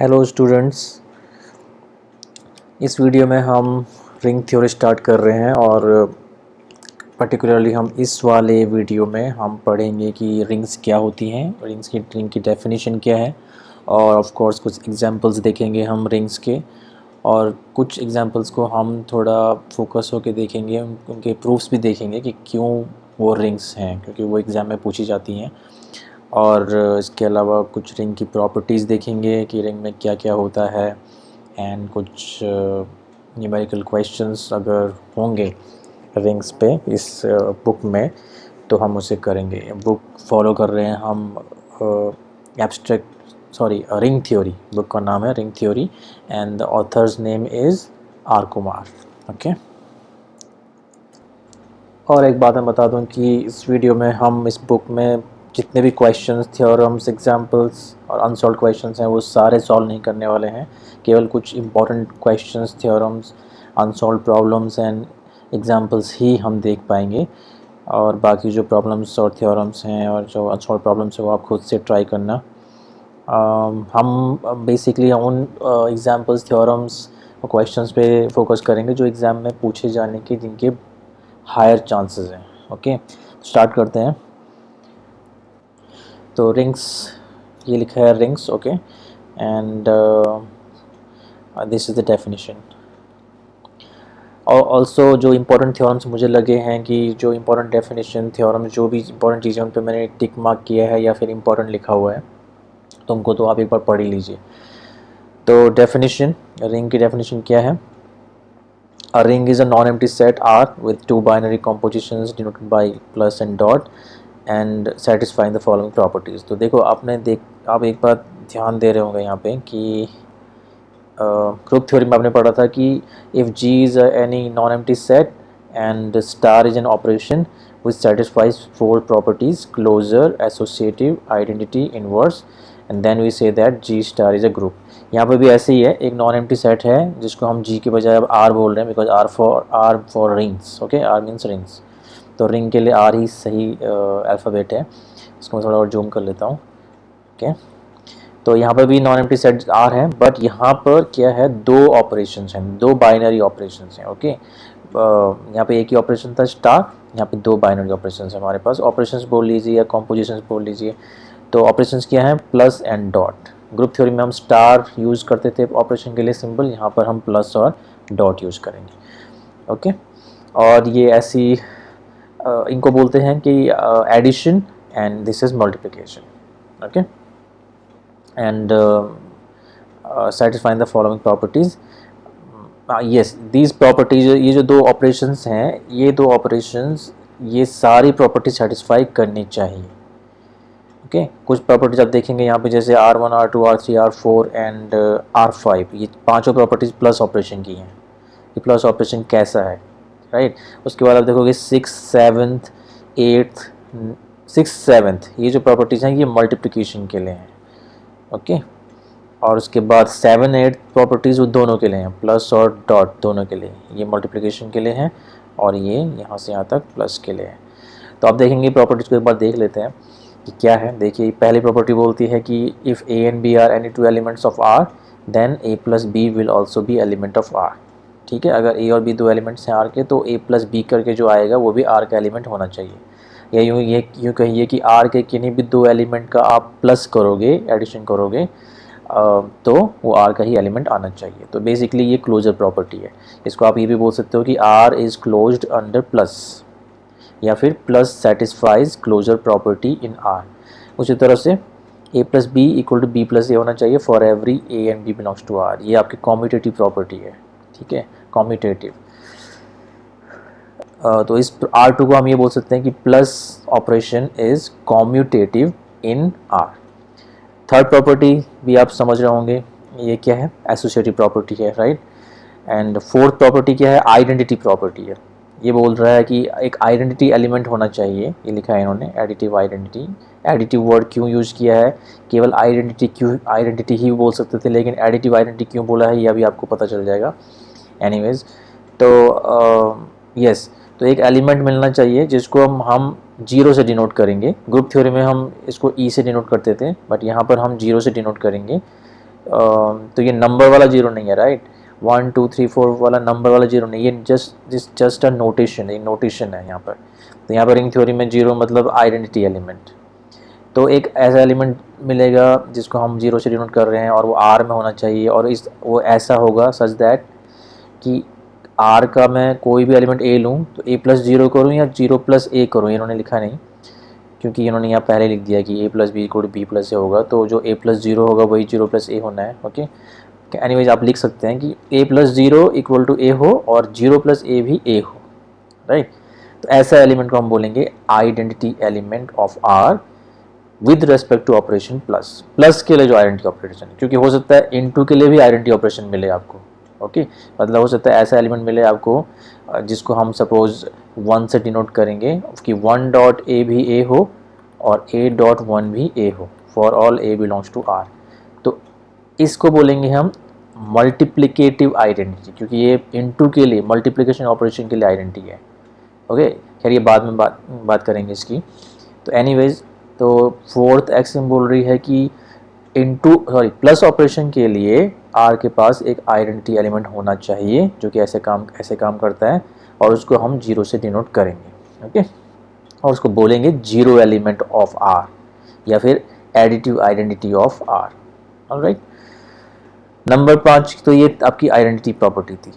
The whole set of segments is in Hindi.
हेलो स्टूडेंट्स, इस वीडियो में हम रिंग थ्योरी स्टार्ट कर रहे हैं और पर्टिकुलरली हम इस वाले वीडियो में हम पढ़ेंगे कि रिंग्स क्या होती हैं, रिंग की डेफिनेशन क्या है और ऑफ कोर्स कुछ एग्जांपल्स देखेंगे हम रिंग्स के। और कुछ एग्जांपल्स को हम थोड़ा फोकस होकर देखेंगे, उनके प्रूफ्स भी देखेंगे कि क्यों वो रिंग्स हैं, क्योंकि वो एग्ज़ाम में पूछी जाती हैं। और इसके अलावा कुछ रिंग की प्रॉपर्टीज़ देखेंगे कि रिंग में क्या क्या होता है, एंड कुछ न्यूमेरिकल क्वेश्चंस अगर होंगे रिंग्स पे इस बुक में तो हम उसे करेंगे। बुक फॉलो कर रहे हैं हम रिंग थ्योरी, बुक का नाम है ring theory and the author's name is R Kumar. Okay. और एक बात मैं बता दूं कि इस वीडियो में हम इस बुक में जितने भी क्वेश्चंस, थ्योरम्स, एग्जांपल्स और अनसॉल्व क्वेश्चंस हैं वो सारे सॉल्व नहीं करने वाले हैं। केवल कुछ important questions, theorems, unsolved problems and examples ही हम देख पाएंगे। और बाकी जो प्रॉब्लम्स और थ्योरम्स हैं और जो अनसॉल्व प्रॉब्लम्स हैं वो आप खुद से ट्राई करना। हम बेसिकली उन एग्जांपल्स, थ्योरम्स और क्वेश्चंस पे फोकस करेंगे जो एग्ज़ाम में पूछे जाने के जिनके हायर चांसेस हैं। ओके, स्टार्ट करते हैं। तो रिंग्स, ये लिखा है rings. Okay, and this is the definition. और ऑल्सो जो इंपॉर्टेंट थ्योरम्स मुझे लगे हैं कि जो इंपॉर्टेंट डेफिनेशन, थ्योरम्स, जो भी इंपॉर्टेंट चीज़ें उन पर मैंने टिक मार्क किया है या फिर इंपॉर्टेंट लिखा हुआ है तो उनको तो आप एक बार पढ़ ही लीजिए। तो डेफिनेशन, रिंग की डेफिनेशन क्या है? A ring is a non-empty set R with two binary compositions denoted by plus and dot and satisfying the following properties। तो देखो आप एक बार ध्यान दे रहे होंगे यहाँ पे कि ग्रुप थ्योरी में आपने पढ़ा था कि if G is any non-empty set and star is an operation which satisfies four properties: closure, associative, identity, inverse, and then we say that G star is a group। यहाँ पे भी ऐसे ही है, एक नॉन एम्प्टी सेट है जिसको हम जी के बजाय अब आर बोल रहे हैं because R for rings. Okay, R means rings, तो रिंग के लिए आर ही सही अल्फ़ाबेट है। इसको मैं थोड़ा और जूम कर लेता हूँ। ओके, तो यहाँ पर भी नॉन एम्प्टी सेट आर है, बट यहाँ पर क्या है, दो ऑपरेशंस हैं, दो बाइनरी ऑपरेशंस हैं। ओके, यहाँ पे एक ही ऑपरेशन था स्टार, यहाँ पे दो बाइनरी ऑपरेशंस हैं हमारे पास। ऑपरेशंस बोल लीजिए या कॉम्पोजिशंस बोल लीजिए। तो ऑपरेशंस क्या हैं? Plus and dot. Group theory में हम स्टार यूज़ करते थे ऑपरेशन के लिए सिंबल, यहाँ पर हम प्लस और डॉट यूज़ करेंगे। ओके, और ये ऐसी इनको बोलते हैं कि addition and this is multiplication. Okay, and satisfying the following properties। yes, these properties, ये जो दो ऑपरेशंस हैं, ये दो ऑपरेशंस, ये सारी प्रॉपर्टी सेटिस्फाई करनी चाहिए। ओके, कुछ प्रॉपर्टीज आप देखेंगे यहाँ पे जैसे R1, R2, R3, R4 and R5, ये पांचों प्रॉपर्टीज प्लस ऑपरेशन की हैं। ये प्लस ऑपरेशन कैसा है, राइट? उसके बाद आप देखोगे 6, 7th, 8th, 6, 7th, ये जो प्रॉपर्टीज़ हैं ये मल्टीप्लिकेशन के लिए हैं। ओके, और उसके बाद 7, 8 प्रॉपर्टीज़ वो दोनों के लिए हैं, प्लस और डॉट दोनों के लिए। ये मल्टीप्लिकेशन के लिए हैं और ये यहाँ से यहाँ तक प्लस के लिए है। तो आप देखेंगे प्रॉपर्टीज़ को एक बार देख लेते हैं कि क्या है। देखिए, पहली प्रॉपर्टी बोलती है कि if A and B are any two elements of R then A plus B will also be element of R. ठीक है, अगर ए और बी दो एलिमेंट्स हैं आर के तो ए प्लस बी करके जो आएगा वो भी आर का एलिमेंट होना चाहिए। या यूँ कहिए कि आर के किन्हीं भी दो एलिमेंट का आप प्लस करोगे, एडिशन करोगे, तो वो आर का ही एलिमेंट आना चाहिए। तो बेसिकली ये क्लोजर प्रॉपर्टी है। इसको आप ये भी बोल सकते हो कि R is closed under plus, या फिर plus satisfies closure property in R. उसी तरह से A plus B equal to B plus A होना चाहिए for every A and B belongs to R. ये आपकी कॉम्यूटेटिव प्रॉपर्टी है। ठीक है, कॉम्यूटेटिव। तो इस R2 को हम ये बोल सकते हैं कि plus operation is commutative in are. Third property भी आप समझ रहे होंगे, ये क्या है? एसोसिएटिव प्रॉपर्टी है, राइट? एंड फोर्थ प्रॉपर्टी क्या है? आइडेंटिटी प्रॉपर्टी है। ये बोल रहा है कि एक आइडेंटिटी एलिमेंट होना चाहिए, ये लिखा है इन्होंने, एडिटिव आइडेंटिटी। एडिटिव वर्ड क्यों यूज़ किया है? केवल आइडेंटिटी ही बोल सकते थे, लेकिन एडिटिव आइडेंटिटी क्यों बोला है ये अभी आपको पता चल जाएगा। एनीवेज, तो यस, तो एक एलिमेंट मिलना चाहिए जिसको हम जीरो से डिनोट करेंगे। ग्रुप थ्योरी में हम इसको ई से डिनोट करते थे, बट यहाँ पर हम जीरो से डिनोट करेंगे। तो ये नंबर वाला जीरो नहीं है, राइट। 1 2 3 4 वाला नंबर वाला जीरो नहीं, ये जस्ट अ नोटेशन, ये नोटेशन है यहाँ पर। तो यहाँ पर रिंग थ्योरी में जीरो मतलब आइडेंटिटी एलिमेंट। तो एक ऐसा एलिमेंट मिलेगा जिसको हम जीरो से डिनोट कर रहे हैं और वो आर में होना चाहिए, और इस वो ऐसा होगा सच दैट कि आर का मैं कोई भी एलिमेंट ए लूँ तो ए प्लस जीरो करूँ या जीरो प्लस ए करूँ, इन्होंने लिखा नहीं क्योंकि इन्होंने यहाँ पहले लिख दिया कि A plus B equal B plus A होगा, तो जो ए प्लस जीरो होगा वही जीरो प्लस ए होना है। ओके, एनीवेज आप लिख सकते हैं कि A plus zero equal to ए हो और जीरो प्लस ए भी ए हो, राइट। तो ऐसा एलिमेंट को हम बोलेंगे identity element of R with respect to operation plus. Plus के लिए जो आइडेंटिटी ऑपरेशन है, क्योंकि हो सकता है इनटू के लिए भी आइडेंटिटी ऑपरेशन मिले आपको। ओके, मतलब हो सकता है ऐसा एलिमेंट मिले आपको जिसको हम सपोज 1 से डिनोट करेंगे कि 1 डॉट ए भी ए हो और ए डॉट 1 भी ए हो for all A belongs to R. तो इसको बोलेंगे हम मल्टीप्लिकेटिव आइडेंटिटी, क्योंकि ये इनटू के लिए मल्टीप्लिकेशन ऑपरेशन के लिए आइडेंटिटी है। ओके, खैर ये बाद में बात करेंगे इसकी। तो एनीवेज, तो फोर्थ एक्सियम बोल रही है कि प्लस ऑपरेशन के लिए आर के पास एक आइडेंटिटी एलिमेंट होना चाहिए जो कि ऐसे काम करता है, और उसको हम जीरो से डिनोट करेंगे। ओके, और उसको बोलेंगे जीरो एलिमेंट ऑफ आर या फिर additive identity of R. Alright, number 5, तो ये आपकी आइडेंटिटी प्रॉपर्टी थी।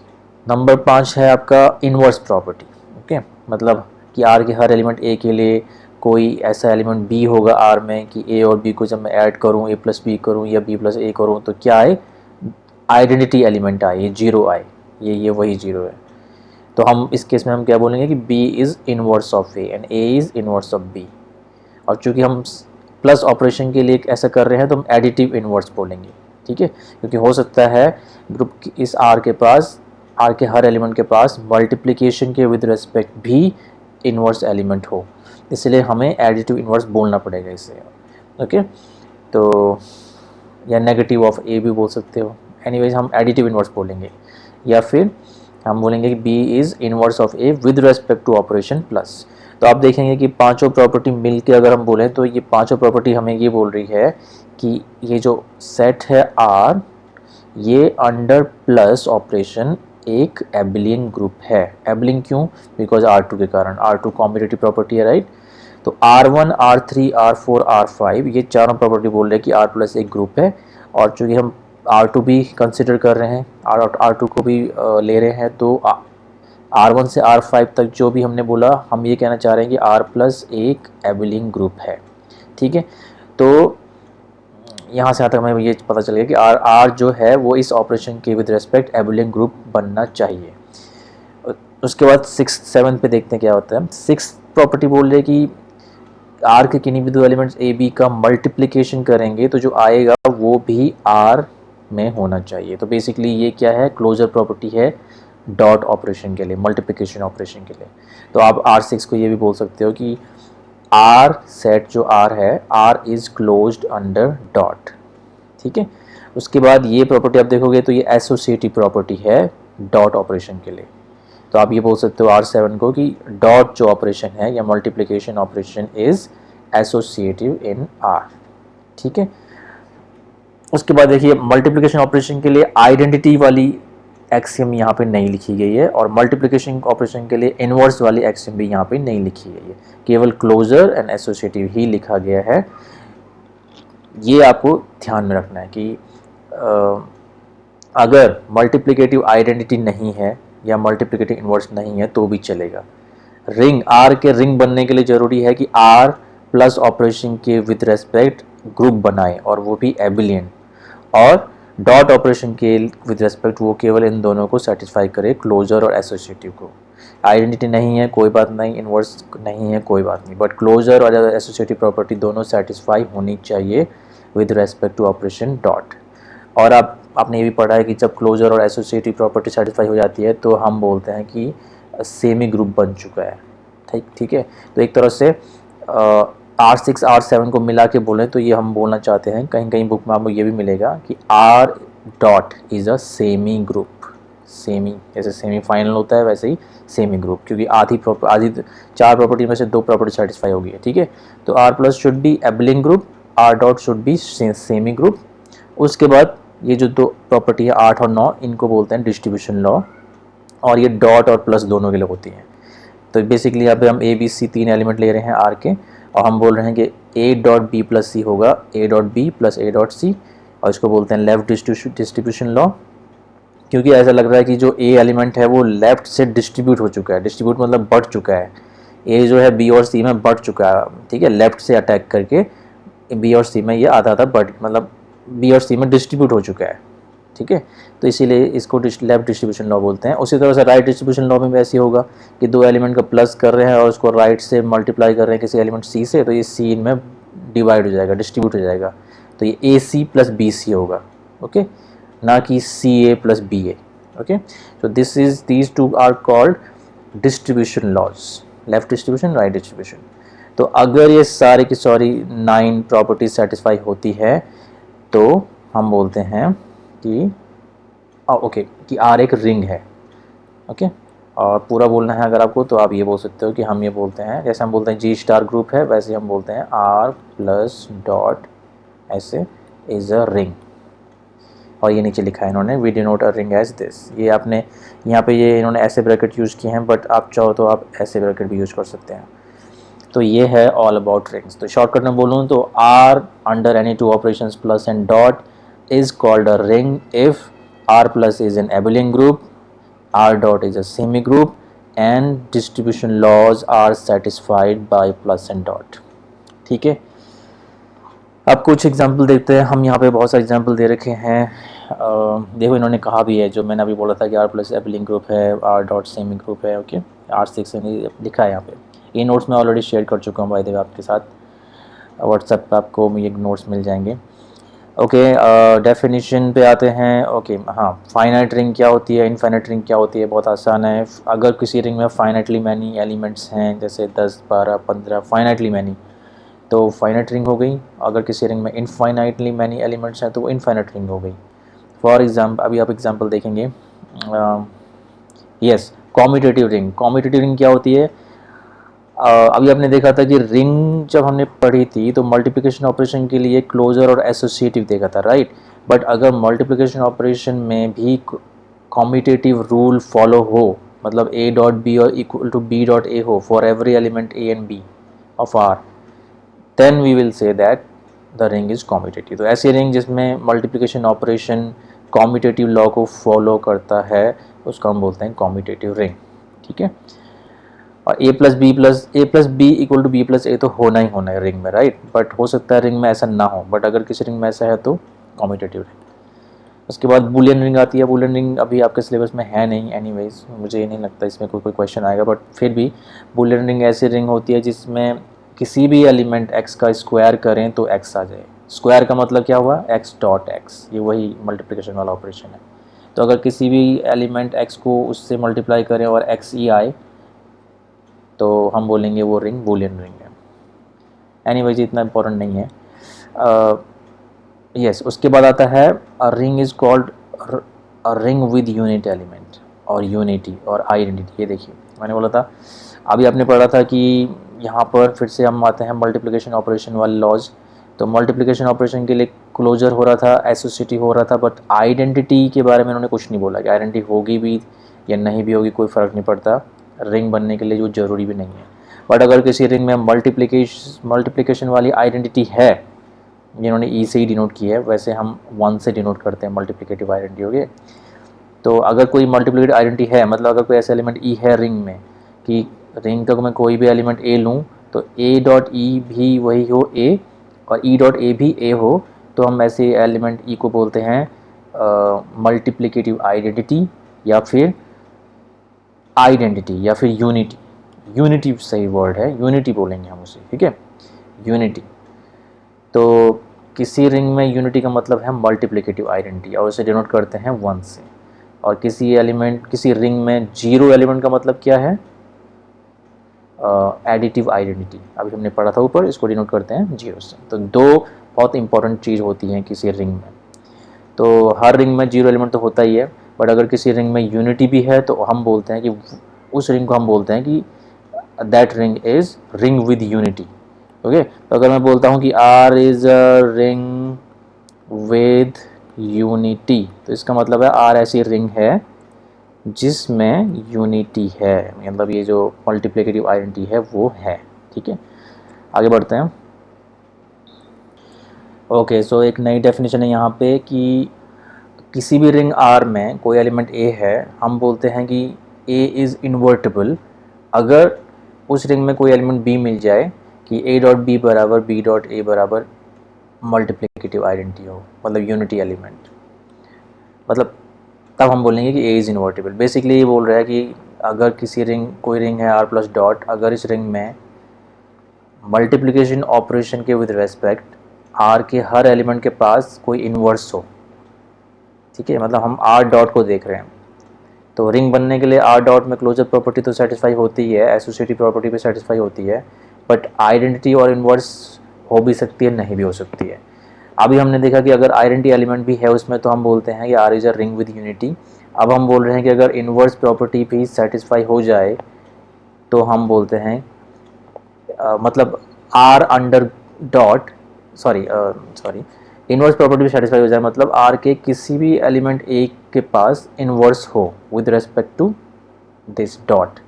नंबर 5 है आपका इनवर्स प्रॉपर्टी। ओके, मतलब कि आर के हर एलिमेंट ए के लिए कोई ऐसा एलिमेंट बी होगा आर में कि ए और बी को जब मैं ऐड करूं, ए प्लस बी करूं या बी प्लस ए करूं, तो क्या आए, आइडेंटिटी एलिमेंट आए, ये जीरो आए, ये वही जीरो है। तो हम इस केस में हम क्या बोलेंगे कि b is inverse of a and a is inverse of b। और चूंकि हम प्लस ऑपरेशन के लिए ऐसा कर रहे हैं तो हम एडिटिव इनवर्स बोलेंगे, ठीक है, क्योंकि हो सकता है ग्रुप इस r के पास, r के हर एलिमेंट के पास मल्टीप्लिकेशन के विद रेस्पेक्ट भी इनवर्स एलिमेंट हो, इसलिए हमें एडिटिव इनवर्स बोलना पड़ेगा इसे। ओके, तो या नेगेटिव ऑफ a भी बोल सकते हो। एनीवेज हम एडिटिव इनवर्स बोलेंगे, या फिर हम बोलेंगे कि b is inverse of a with respect to operation plus. तो आप देखेंगे कि पांचों प्रॉपर्टी मिलके अगर हम बोलें तो ये पांचों प्रॉपर्टी हमें ये बोल रही है कि ये जो सेट है R, ये अंडर प्लस ऑपरेशन एक एबेलियन ग्रुप है। एबेलियन क्यों? बिकॉज R2 के कारण, R2 कॉम्यूटेटिव प्रॉपर्टी है, राइट। तो R1, R3, R4, R5 ये चारों प्रॉपर्टी बोल रहे हैं कि R प्लस एक ग्रुप है, और चूँकि हम R2 भी कंसिडर कर रहे हैं, R2 को भी ले रहे हैं, तो R1 से R5 तक जो भी हमने बोला, हम ये कहना चाह रहे हैं कि R प्लस एक एबेलियन ग्रुप है, ठीक है। तो यहाँ से आता हमें ये पता चल गया कि R जो है वो इस ऑपरेशन के विद रेस्पेक्ट एबेलियन ग्रुप बनना चाहिए। उसके बाद 6, 7 पे देखते हैं क्या होता है। 6 प्रॉपर्टी बोल रही है कि R के किन्हीं भी दो एलिमेंट्स ए बी का मल्टीप्लिकेशन करेंगे तो जो आएगा वो भी R में होना चाहिए। तो बेसिकली ये क्या है, क्लोजर प्रॉपर्टी है डॉट ऑपरेशन के लिए, मल्टीप्लिकेशन ऑपरेशन के लिए। तो आप R6 को ये भी बोल सकते हो कि R सेट जो R है, R is closed under dot, ठीक है। उसके बाद ये प्रॉपर्टी आप देखोगे तो ये एसोसिएटिव प्रॉपर्टी है डॉट ऑपरेशन के लिए। तो आप ये बोल सकते हो R7 को कि डॉट जो ऑपरेशन है या multiplication operation is associative in R, ठीक है। उसके बाद देखिए मल्टीप्लिकेशन ऑपरेशन के लिए आइडेंटिटी वाली एक्सियम यहाँ पे नहीं लिखी गई है, और मल्टीप्लिकेशन ऑपरेशन के लिए इनवर्स वाली एक्सियम भी यहाँ पे नहीं लिखी गई है, केवल क्लोजर एंड एसोसिएटिव ही लिखा गया है। ये आपको ध्यान में रखना है कि अगर मल्टीप्लिकेटिव आइडेंटिटी नहीं है या मल्टीप्लिकेटिव इनवर्स नहीं है तो भी चलेगा। रिंग, आर के रिंग बनने के लिए ज़रूरी है कि आर प्लस ऑपरेशन के विद रेस्पेक्ट ग्रुप बनाए, और वो भी एबेलियन, और डॉट ऑपरेशन के विद रेस्पेक्ट वो केवल इन दोनों को सेटिस्फाई करे, क्लोजर और एसोसिएटिव को। आइडेंटिटी नहीं है कोई बात नहीं, इनवर्स नहीं है कोई बात नहीं, बट क्लोजर और एसोसिएटिव प्रॉपर्टी दोनों सेटिस्फाई होनी चाहिए with respect to operation dot. और आपने ये भी पढ़ा है कि जब क्लोजर और एसोसिएटिव प्रॉपर्टी सेटिस्फाई हो जाती है तो हम बोलते हैं कि सेमी ग्रुप बन चुका है, ठीक है। तो एक तरह से R6 R7 को मिला के बोलें तो ये हम बोलना चाहते हैं, कहीं कहीं बुक में आपको ये भी मिलेगा कि R dot is a semi group. Semi जैसे सेमी फाइनल होता है वैसे ही सेमी ग्रुप, क्योंकि आधी 4 प्रॉपर्टी में से 2 प्रॉपर्टी सेटिस्फाई होगी, ठीक है। तो R plus should be Abelian group, R dot should be semi group. उसके बाद ये जो दो प्रॉपर्टी है 8 और 9, इनको बोलते हैं डिस्ट्रीब्यूशन लॉ, और ये डॉट और प्लस दोनों के लिए होती हैं। तो बेसिकली यहाँ पे हम ए बी सी 3 एलिमेंट ले रहे हैं आर के, और हम बोल रहे हैं कि A dot B plus C होगा A dot B plus A dot C, और इसको बोलते हैं लेफ्ट डिस्ट्रीब्यूशन लॉ, क्योंकि ऐसा लग रहा है कि जो ए एलिमेंट है वो लेफ्ट से डिस्ट्रीब्यूट हो चुका है। डिस्ट्रीब्यूट मतलब बढ़ चुका है, ए जो है बी और सी में बढ़ चुका है, ठीक है, लेफ्ट से अटैक करके बी और सी में ये आधा आधा बढ़, मतलब बी और सी में डिस्ट्रीब्यूट हो चुका है, ठीक है। तो इसीलिए इसको लेफ्ट डिस्ट्रीब्यूशन लॉ बोलते हैं। उसी तरह से राइट डिस्ट्रीब्यूशन लॉ में भी ऐसे होगा कि दो एलिमेंट का प्लस कर रहे हैं और उसको राइट से मल्टीप्लाई कर रहे हैं किसी एलिमेंट सी से, तो ये सी में डिवाइड हो जाएगा, डिस्ट्रीब्यूट हो जाएगा, तो ये ए सी प्लस बी सी होगा, ओके, ना कि C A plus B A, okay. so these two are called distribution laws, left distribution, right distribution। तो अगर ये सारे की सारी 9 प्रॉपर्टीज सेटिस्फाई होती है तो हम बोलते हैं कि ओके कि आर एक रिंग है, ओके। और पूरा बोलना है अगर आपको तो आप ये बोल सकते हो कि हम ये बोलते हैं, जैसे हम बोलते हैं जी स्टार ग्रुप है, वैसे हम बोलते हैं आर प्लस डॉट ऐसे इज़ अ रिंग, और ये नीचे लिखा है इन्होंने we denote a ring as this. ये आपने यहाँ पे ये इन्होंने ऐसे ब्रैकेट यूज़ किए हैं, बट आप चाहो तो आप ऐसे ब्रैकेट भी यूज़ कर सकते हैं। तो ये है ऑल अबाउट रिंग्स। तो शॉर्टकट में बोलूँ तो R under any two operations plus and dot is called a ring if R plus is an abelian group, R dot is a semi group, and distribution laws are satisfied by plus and dot, ठीक है। अब कुछ एग्जाम्पल देखते हैं। हम यहाँ पे बहुत सारे एग्जाम्पल दे रखे हैं। देखो इन्होंने कहा भी है जो मैंने अभी बोला था कि आर प्लस एबेलियन ग्रुप है, आर डॉट सेमी ग्रुप है, ओके, आर सिक्स लिखा है यहाँ पे। ये नोट्स मैं ऑलरेडी शेयर कर चुका हूँ बाय द वे आपके साथ, व्हाट्सएप पे आपको ये नोट्स मिल जाएंगे, ओके। डेफिनेशन पे आते हैं, ओके। हाँ, फाइनाइट रिंग क्या होती है, इनफाइनाइट रिंग क्या होती है, बहुत आसान है। अगर किसी रिंग में फाइनाइटली मैनी एलिमेंट्स हैं, जैसे 10 12 15 फाइनाइटली मैनी, तो फाइनाइट रिंग हो गई। अगर किसी रिंग में इनफाइनाइटली मैनी एलिमेंट्स हैं तो वो इनफाइनाइट रिंग हो गई। फॉर एग्जाम्पल अभी आप एग्जाम्पल देखेंगे, yes, commutative ring. Commutative ring क्या होती है? अभी आपने देखा था कि रिंग जब हमने पढ़ी थी तो मल्टीप्लिकेशन ऑपरेशन के लिए क्लोजर और एसोसिएटिव देखा था, राइट। बट अगर मल्टीप्लिकेशन ऑपरेशन में भी कॉम्यूटेटिव रूल फॉलो हो, मतलब ए डॉट बी और equal to B dot A हो for every element A and B of R, then we will say that the ring is commutative. तो ऐसी रिंग जिसमें मल्टीप्लिकेशन ऑपरेशन कॉम्यूटेटिव लॉ को फॉलो करता है उसका हम बोलते हैं कॉम्यूटेटिव रिंग, ठीक है। और A plus B equal to B plus A तो होना ही होना है रिंग में, राइट। बट हो सकता है रिंग में ऐसा ना हो, बट अगर किसी रिंग में ऐसा है तो कॉम्यूटेटिव रिंग। उसके बाद बुलियन रिंग आती है। बुलियन रिंग अभी आपके सिलेबस में है नहीं, एनीवेज मुझे ये नहीं लगता इसमें कोई क्वेश्चन आएगा, बट फिर भी बुलियन रिंग ऐसी रिंग होती है जिसमें किसी भी एलिमेंट x का स्क्वायर करें तो x आ जाए। स्क्वायर का मतलब क्या हुआ? x डॉट एक्स, ये वही मल्टीप्लिकेशन वाला ऑपरेशन है। तो अगर किसी भी एलिमेंट x को उससे मल्टीप्लाई करें और x ही आए तो हम बोलेंगे वो रिंग बुलियन रिंग है। एनीवेज इतना इंपॉर्टेंट नहीं है। यस, उसके बाद आता है a ring is called a ring with unit element और यूनिटी और आइडेंटिटी। ये देखिए मैंने बोला था, अभी आपने पढ़ा था कि यहाँ पर फिर से हम आते हैं मल्टीप्लिकेशन ऑपरेशन वाले लॉज। तो मल्टीप्लिकेशन ऑपरेशन के लिए क्लोजर हो रहा था, एसोसिएटिव हो रहा था, बट आइडेंटिटी के बारे में उन्होंने कुछ नहीं बोला कि आइडेंटिटी होगी भी या नहीं भी होगी, कोई फ़र्क नहीं पड़ता रिंग बनने के लिए, जो ज़रूरी भी नहीं है। बट अगर किसी रिंग में मल्टीप्लिकेशन वाली आइडेंटिटी है, जिन्होंने ई से ही डिनोट की है, वैसे हम 1 से डिनोट करते हैं मल्टीप्लिकेटिव आइडेंटिटी, ओके। तो अगर कोई मल्टीप्लिकेटिव आइडेंटिटी है, मतलब अगर कोई ऐसा एलिमेंट ई है रिंग में कि रिंग का मैं कोई भी एलिमेंट ए लूँ तो ए डॉट ई भी वही हो ए और ई डॉट ए भी ए हो, तो हम ऐसे एलिमेंट ई को बोलते हैं मल्टीप्लिकेटिव आइडेंटिटी या फिर आइडेंटिटी या फिर यूनिटी। यूनिटी सही वर्ड है, यूनिटी बोलेंगे हम उसे, ठीक है, यूनिटी। तो किसी रिंग में यूनिटी का मतलब है मल्टीप्लिकेटिव आइडेंटिटी और उसे डिनोट करते हैं 1 से। और किसी रिंग में जीरो एलिमेंट का मतलब क्या है? एडिटिव आइडेंटिटी, अभी हमने पढ़ा था ऊपर, इसको डिनोट करते हैं जीरो से। तो दो बहुत इंपॉर्टेंट चीज़ होती हैं किसी रिंग में। तो हर रिंग में जीरो एलिमेंट तो होता ही है, बट अगर किसी रिंग में यूनिटी भी है तो हम बोलते हैं कि उस रिंग को हम बोलते हैं कि that ring is ring with unity, okay. तो अगर मैं बोलता हूँ कि R is a ring with unity, तो इसका मतलब है आर ऐसी रिंग है जिसमें यूनिटी है, मतलब ये जो मल्टीप्लिकेटिव आइडेंटिटी है वो है। ठीक है, आगे बढ़ते हैं। ओके, सो एक नई डेफिनेशन है यहाँ पे कि किसी भी रिंग आर में कोई एलिमेंट ए है, हम बोलते हैं कि ए इज़ इन्वर्टिबल अगर उस रिंग में कोई एलिमेंट बी मिल जाए कि ए डॉट बी बराबर बी डॉट ए बराबर मल्टीप्लिकेटिव आइडेंटिटी हो, मतलब यूनिटी एलिमेंट, मतलब तब हम बोलेंगे कि ए इज़ इन्वर्टिबल। बेसिकली ये बोल रहा है कि अगर किसी रिंग, कोई रिंग है आर प्लस डॉट, अगर इस रिंग में मल्टीप्लिकेशन ऑपरेशन के विद रेस्पेक्ट आर के हर एलिमेंट के पास कोई इन्वर्स हो, ठीक है, मतलब हम आर डॉट को देख रहे हैं, तो रिंग बनने के लिए आर डॉट में क्लोजर प्रॉपर्टी तो सेटिस्फाई होती ही है, एसोसिएटिव प्रॉपर्टी भी सेटिस्फाई होती है, बट आइडेंटिटी और इन्वर्स हो भी सकती है, नहीं भी हो सकती है। अभी हमने देखा कि अगर आइडेंटिटी एलिमेंट भी है उसमें तो हम बोलते हैं कि R is a ring with unity. अब हम बोल रहे हैं कि अगर इन्वर्स प्रॉपर्टी भी सेटिस्फाई हो जाए तो हम बोलते हैं मतलब R under dot sorry inverse property भी सेटिस्फाई हो जाए, मतलब आर के किसी भी एलिमेंट ए के पास इन्वर्स हो with respect to this dot,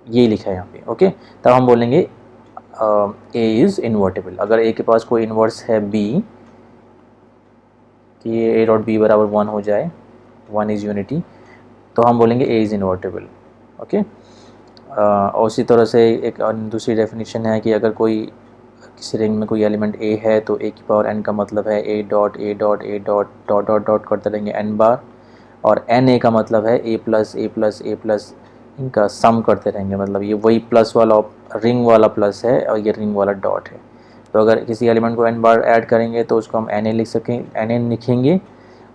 ये लिखा है यहाँ पे। ओके, तब हम बोलेंगे ए इज़ इन्वर्टिबल। अगर ए के पास कोई इन्वर्स है बी, कि ये ए डॉट बी बराबर 1 हो जाए, 1 इज़ यूनिटी, तो हम बोलेंगे ए इज़ इन्वर्टिबल। ओके, और उसी तरह से एक दूसरी डेफिनेशन है कि अगर कोई किसी रिंग में कोई एलिमेंट ए है तो ए की पावर एन का मतलब है ए dot A dot A dot dot dot dot करते रहेंगे एन बार, और एन ए का मतलब है ए प्लस ए प्लस ए प्लस, इनका सम करते रहेंगे, मतलब ये वही प्लस वाला रिंग वाला प्लस है और ये रिंग वाला डॉट है। तो अगर किसी एलिमेंट को एन बार ऐड करेंगे तो उसको हम एन ए लिख सकें, एन एन लिखेंगे,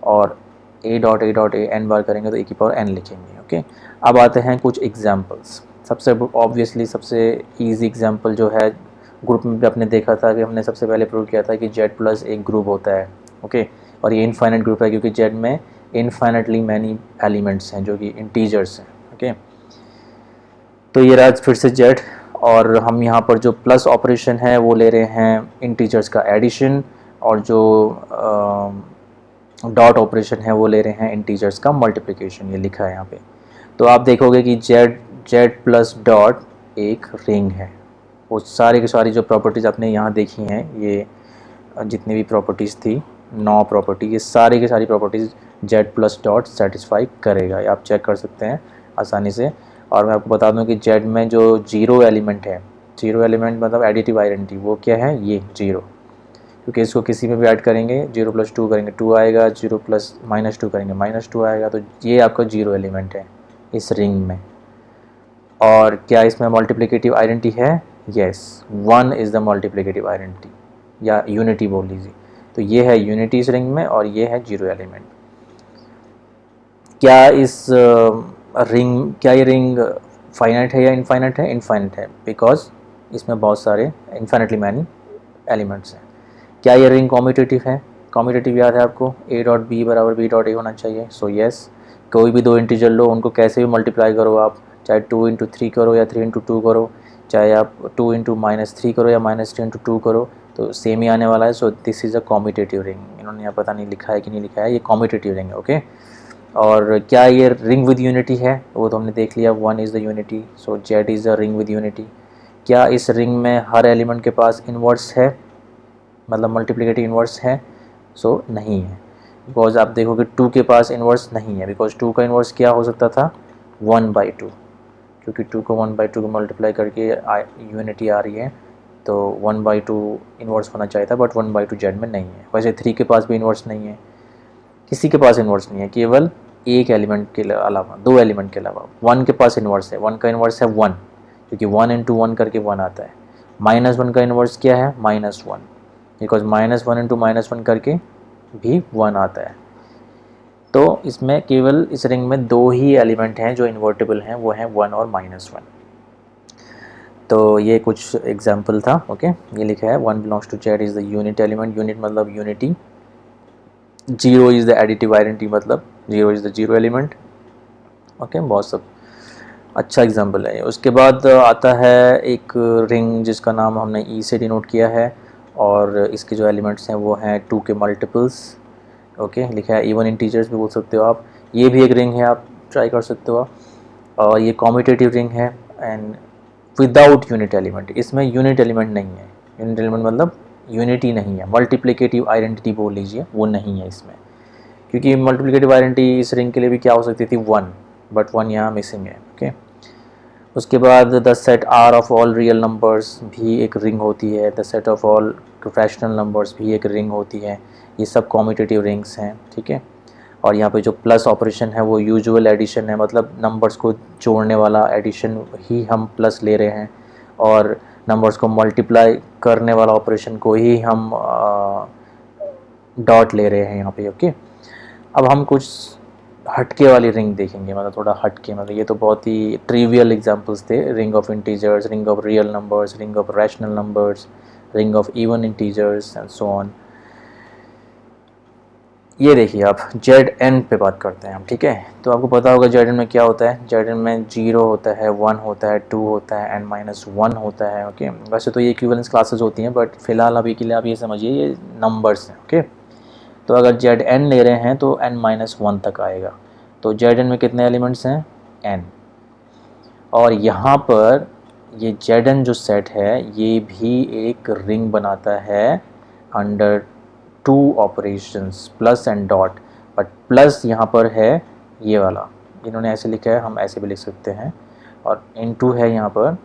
और ए डॉट ए एन बार करेंगे तो ए की पावर एन लिखेंगे। ओके, अब आते हैं कुछ एग्जांपल्स। सबसे ऑब्वियसली सबसे इजी एग्जांपल जो है, ग्रुप में भी आपने देखा था कि हमने सबसे पहले प्रूव किया था कि जेड प्लस एक ग्रुप होता है। ओके, और ये इनफाइनाइट ग्रुप है क्योंकि जेड में इनफाइनाइटली मैनी एलिमेंट्स हैं जो कि इंटीजर्स हैं। ओके, तो ये रहा फिर से जेड, और हम यहाँ पर जो प्लस ऑपरेशन है वो ले रहे हैं इंटीजर्स का एडिशन, और जो डॉट ऑपरेशन है वो ले रहे हैं इंटीजर्स का मल्टीप्लिकेशन, ये लिखा है यहाँ पे। तो आप देखोगे कि जेड प्लस डॉट एक रिंग है, वो सारी की सारी जो प्रॉपर्टीज़ आपने यहाँ देखी हैं, ये जितनी भी प्रॉपर्टीज़ थी 9 प्रॉपर्टी, ये सारी की सारी properties Z plus dot satisfy करेगा, ये आप चेक कर सकते हैं आसानी से। और मैं आपको बता दूं कि जेड में जो जीरो एलिमेंट है, जीरो एलिमेंट मतलब एडिटिव आइडेंटिटी, वो क्या है, ये जीरो, क्योंकि इसको किसी में भी ऐड करेंगे 0 प्लस 2 करेंगे 2 आएगा, 0 प्लस माइनस 2 करेंगे -2 आएगा, तो ये आपका जीरो एलिमेंट है इस रिंग में। और क्या इसमें मल्टीप्लिकेटिव आइडेंटिटी है? Yes, 1 is the multiplicative identity या यूनिटी बोल लीजिए। तो ये है यूनिटी इस रिंग में और ये है जीरो एलिमेंट। क्या इस क्या ये रिंग फाइनाइट है या इनफाइनाइट है? इनफाइनाइट है, बिकॉज इसमें बहुत सारे इनफाइनाइटली मैनी एलिमेंट्स हैं। क्या ये रिंग कॉम्यूटेटिव है? कॉम्यूटेटिव याद है आपको, ए डॉट बी बराबर बी डॉट ए होना चाहिए। सो यस, कोई भी दो इंटीजर लो, उनको कैसे भी मल्टीप्लाई करो आप, चाहे 2 इंटू 3 करो या 3 इंटू 2 करो, चाहे आप 2 इंटू -3 करो या -3 इंटू 2 करो, तो सेम ही आने वाला है। So this is a commutative ring. इन्होंने यहाँ पता नहीं लिखा है कि नहीं लिखा है, ये कॉम्यूटेटिव रिंग है। ओके, और क्या ये रिंग विद यूनिटी है? वो तो हमने देख लिया, 1 is the unity, so Z is a ring with unity. क्या इस रिंग में हर एलिमेंट के पास इन्वर्स है, मतलब मल्टीप्लिकेटिव इन्वर्स है? सो नहीं है, बिकॉज आप देखोगे 2 के पास इन्वर्स नहीं है, बिकॉज 2 का इन्वर्स क्या हो सकता था, 1/2, क्योंकि 2 को 1/2 को मल्टीप्लाई करके यूनिटी आ रही है, तो 1/2 इन्वर्स होना चाहिए था, बट 1/2 जेड में नहीं है। वैसे 3 के पास भी इन्वर्स नहीं है, किसी के पास इन्वर्स नहीं है, केवल एक एलिमेंट के अलावा, 2 एलिमेंट के अलावा। 1 के पास इन्वर्स है, 1 का इन्वर्स है 1, क्योंकि 1 इंटू 1 करके 1 आता है। -1 का इन्वर्स क्या है, -1, बिकॉज -1 इंटू -1 करके भी 1 आता है। तो इसमें केवल इस रिंग में 2 ही एलिमेंट हैं जो इन्वर्टिबल हैं, वो हैं 1 और -1। तो ये कुछ एग्जाम्पल था। ओके, ये लिखा है 1 belongs to Z is the unit element, unit मतलब unity, 0 is the additive identity, मतलब 0 is the zero element. Okay, बहुत सब अच्छा एग्जाम्पल है। उसके बाद आता है एक रिंग जिसका नाम हमने ई से डिनोट किया है, और इसके जो एलिमेंट्स हैं वो हैं 2 के मल्टीपल्स, ओके, लिखा है इवन इंटीजर्स भी बोल सकते हो आप। ये भी एक रिंग है, आप ट्राई कर सकते हो आप। और ये कॉम्यूटेटिव रिंग है एंड विदाउट यूनिट एलिमेंट, इसमें यूनिट एलिमेंट नहीं है। यूनिट एलिमेंट मतलब यूनिटी नहीं है, मल्टीप्लिकेटिव आइडेंटिटी बोल लीजिए, वो नहीं है इसमें। क्योंकि मल्टीप्लिकेटिव आइडेंटिटी इस रिंग के लिए भी क्या हो सकती थी, 1, बट 1 यहाँ मिसिंग है। ओके, उसके बाद the set R of all real numbers भी एक रिंग होती है, the set of all rational numbers भी एक रिंग होती है। ये सब कॉम्यूटेटिव रिंग्स हैं, ठीक है। और यहाँ पे जो प्लस ऑपरेशन है वो यूजुअल एडिशन है, मतलब नंबर्स को जोड़ने वाला एडिशन ही हम प्लस ले रहे हैं, और नंबर्स को मल्टीप्लाई करने वाला ऑपरेशन को ही हम डॉट ले रहे हैं यहाँ पे। ओके, अब हम कुछ हटके वाली रिंग देखेंगे, मतलब थोड़ा हटके, मतलब ये तो बहुत ही ट्रिवियल एग्जांपल्स थे, ring of integers, ring of real numbers, ring of rational numbers, ring of even integers and so on. ये देखिए आप जेड एन पे बात करते हैं हम, ठीक है। तो आपको पता होगा जेड एन में क्या होता है, जेड एन में 0 होता है, 1 होता है, 2 होता है, n-1 होता है। ओके, वैसे तो ये इक्विवेलेंस क्लासेस होती हैं, बट फिलहाल अभी के लिए आप ये समझिए ये नंबर्स हैं। ओके, तो अगर जेड एन ले रहे हैं तो n-1 तक आएगा। तो जेड एन में कितने एलिमेंट्स हैं, n। और यहाँ पर ये जेड एन जो सेट है ये भी एक रिंग बनाता है under 2 operations, plus and dot. But plus यहाँ पर है ये वाला, इन्होंने ऐसे लिखा है, हम ऐसे भी लिख सकते हैं, और इनटू है यहाँ पर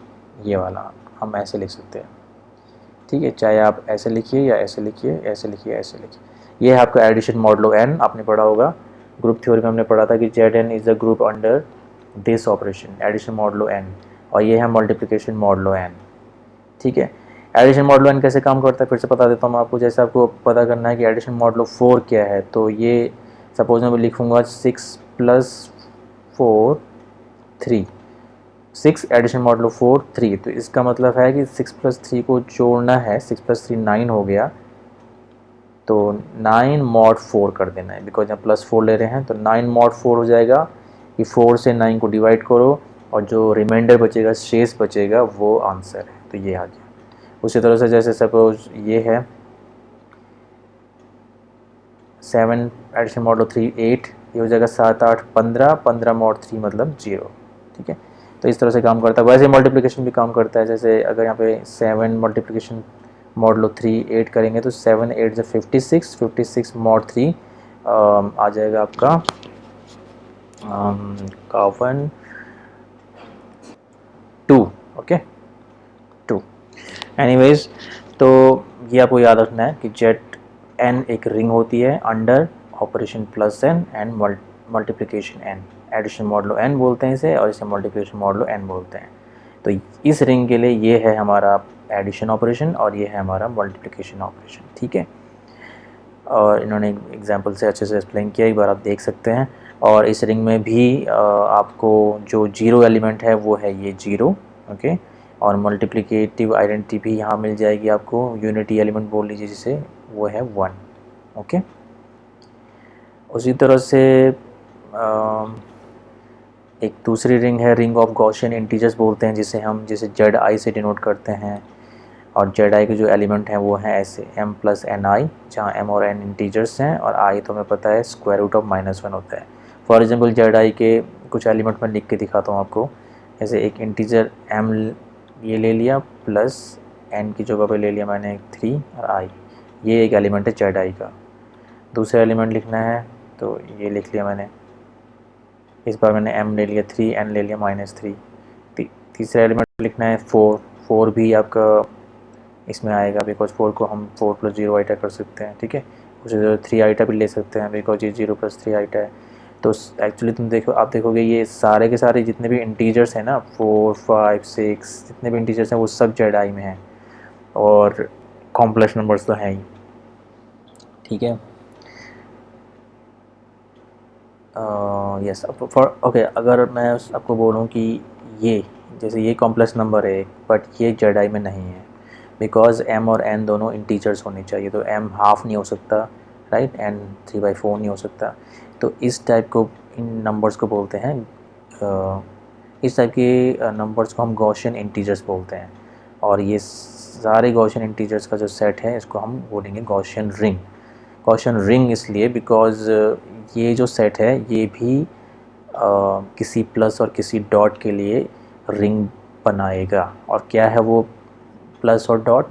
ये वाला, हम ऐसे लिख सकते हैं, ठीक है। चाहे आप ऐसे लिखिए या ऐसे लिखिए, ऐसे लिखिए, ऐसे लिखिए। ये है आपका एडिशन मॉडुलो n, आपने पढ़ा होगा ग्रुप थ्योरी में, हमने पढ़ा था कि Z n is the group under this operation addition modulo n, और ये है मल्टीप्लिकेशन मॉडुलो n, ठीक है। एडिशन मॉडुलो n कैसे काम करता है फिर से बता देता हूँ मैं आपको। जैसे आपको पता करना है कि एडिशन मॉडुलो 4 क्या है, तो ये सपोज मैं लिखूँगा 6 + 4 3, 6 एडिशन मॉडुलो 4 3, तो इसका मतलब है कि 6 + 3 को जोड़ना है, 6 + 3 9 हो गया, तो 9 mod 4 कर देना है, बिकॉज यहाँ +4 ले रहे हैं, तो 9 mod 4 हो जाएगा कि 4 से 9 को डिवाइड करो और जो रिमाइंडर बचेगा, शेष बचेगा, वो आंसर है। तो ये आ गया। उसी तरह से जैसे सपोज ये है 7 एडिशन मॉडुलो 3 8, ये हो जाएगा 7 8 15, 15 mod 3 मतलब 0, ठीक है। तो इस तरह से काम करता है। वैसे मल्टीप्लिकेशन भी काम करता है, जैसे अगर यहाँ पे 7 मल्टीप्लिकेशन मॉडुलो 3 8 करेंगे तो 7 8 से 56, 56 mod 3 आ जाएगा आपका 51 2, ओके 2। एनीवेज, तो ये आपको याद रखना है कि जेड एन एक रिंग होती है under operation plus n and multiplication n. Addition modulo n बोलते हैं इसे, और इसे मल्टीप्लिकेशन मॉडुलो एन बोलते हैं। तो इस रिंग के लिए ये है हमारा एडिशन ऑपरेशन और ये है हमारा मल्टीप्लिकेशन ऑपरेशन, ठीक है। और इन्होंने एग्जांपल से अच्छे से एक्सप्लेन किया, एक बार आप देख सकते हैं। और इस रिंग में भी आपको जो 0 एलिमेंट है वो है ये 0, ओके। और मल्टीप्लिकेटिव आइडेंटिटी भी यहाँ मिल जाएगी आपको, यूनिटी एलिमेंट बोल लीजिए जिसे, वो है 1, ओके। उसी तरह से एक दूसरी रिंग है, रिंग ऑफ गॉसियन इंटीजर्स बोलते हैं जिसे हम, जिसे जेड आई से डिनोट करते हैं। और जेड आई के जो एलिमेंट हैं वो हैं ऐसे m + ni, जहाँ m और n इंटीजर्स हैं, और i तो हमें पता है √(-1) होता है। फॉर एग्जांपल जेड आई के कुछ एलिमेंट मैं लिख के दिखाता हूँ आपको। जैसे एक इंटीजर m ये ले लिया, प्लस n की जगह पे ले लिया मैंने 3 और i, ये एक एलिमेंट है जेड आई का। दूसरा एलिमेंट लिखना है तो ये लिख लिया मैंने, इस बार मैंने m ले लिया 3, n ले लिया -3। तीसरा एलिमेंट लिखना है 4, 4 भी आपका इसमें आएगा, बिकॉज 4 को हम 4 + 0 आइटा कर सकते हैं, ठीक है। उसी तरह 3 आइटा भी ले सकते हैं, बिकॉज ये 0 + 3 आइटा है। तो एक्चुअली तुम देखो, आप देखोगे ये सारे के सारे जितने भी इंटीजर्स हैं ना, 4 5 6 जितने भी इंटीजर्स हैं वो सब जेड आई में हैं, और कॉम्प्लेक्स नंबर्स तो हैं ही, ठीक है। यस, फॉर ओके, अगर मैं आपको बोलूँ कि ये जैसे ये कॉम्प्लेक्स नंबर है बट ये जेड आई में नहीं है, बिकॉज m और n दोनों इंटीजर्स होने चाहिए, तो m हाफ नहीं हो सकता, राइट, n 3/4 नहीं हो सकता। तो इस टाइप को, इन नंबर्स को बोलते हैं, इस टाइप के नंबर्स को हम गॉसियन इंटीजर्स बोलते हैं। और ये सारे गॉसियन इंटीजर्स का जो सेट है इसको हम बोलेंगे गॉसियन रिंग। क्वेश्चन रिंग इसलिए बिकॉज ये जो सेट है ये भी किसी प्लस और किसी डॉट के लिए रिंग बनाएगा। और क्या है वो प्लस और dot?